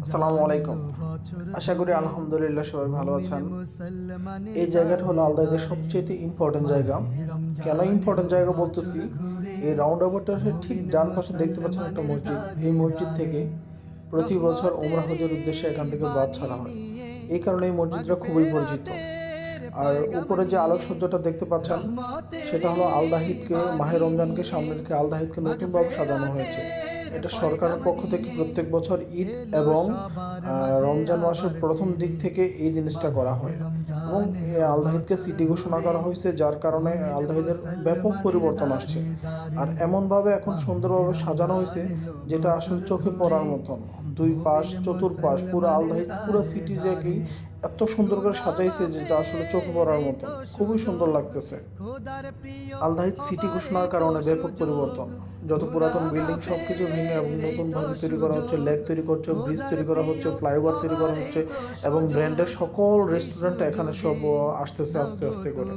আসসালামু আলাইকুম। আশা করি আলহামদুলিল্লাহ সবাই ভালো আছেন। এই জায়গাটা হলো আলদাইদের সবচেয়ে ইম্পর্টেন্ট জায়গা। কেন ইম্পর্টেন্ট জায়গা বলতেছি, এই রাউন্ড আবাউটের ঠিক ডান পাশে দেখতে পাচ্ছেন একটা মসজিদ। এই মসজিদ থেকে প্রতি বছর ওমরা হজের উদ্দেশ্যে এখান থেকে বাস ছাড়া হয়। এই কারণে এই মসজিদটা খুবই পরিচিত। আর উপরে যে আলোকসজ্জাটা দেখতে পাচ্ছেন, সেটা হলো আলদাহিদকে, মাহে রমজানকে সামনে রেখে আলদাহিদকে নতুনভাবে সাজানো হয়েছে। এটা সরকারের পক্ষ থেকে প্রত্যেক বছর ঈদ এবং রমজান মাসের প্রথম দিক থেকে এই জিনিসটা করা হয় এবং আলদাহিদকে সিটি ঘোষণা করা হয়েছে, যার কারণে আলদাহিদের ব্যাপক পরিবর্তন আসছে। আর এমনভাবে এখন সুন্দরভাবে সাজানো হয়েছে যেটা আসলে চোখে পড়ার মতন। দুই পাশ, চতুর্পাশ, পুরো আলদাহিদ, পুরো সিটিটাকেই এত সুন্দর করে সাজাইছে যেটা আসলে চোখে পড়ার মতন, খুবই সুন্দর লাগতেছে। আলদাহিদ সিটি ঘোষণার কারণে ব্যাপক পরিবর্তন। যত পুরাতন বিল্ডিং সবকিছু ভেঙে এবং নতুনভাবে তৈরি করা হচ্ছে, লেক তৈরি করছে, ব্রিজ তৈরি করা হচ্ছে, ফ্লাইওভার তৈরি করা হচ্ছে এবং ব্র্যান্ডের সকল রেস্টুরেন্ট এখানে সব আসতেছে আস্তে আস্তে করে।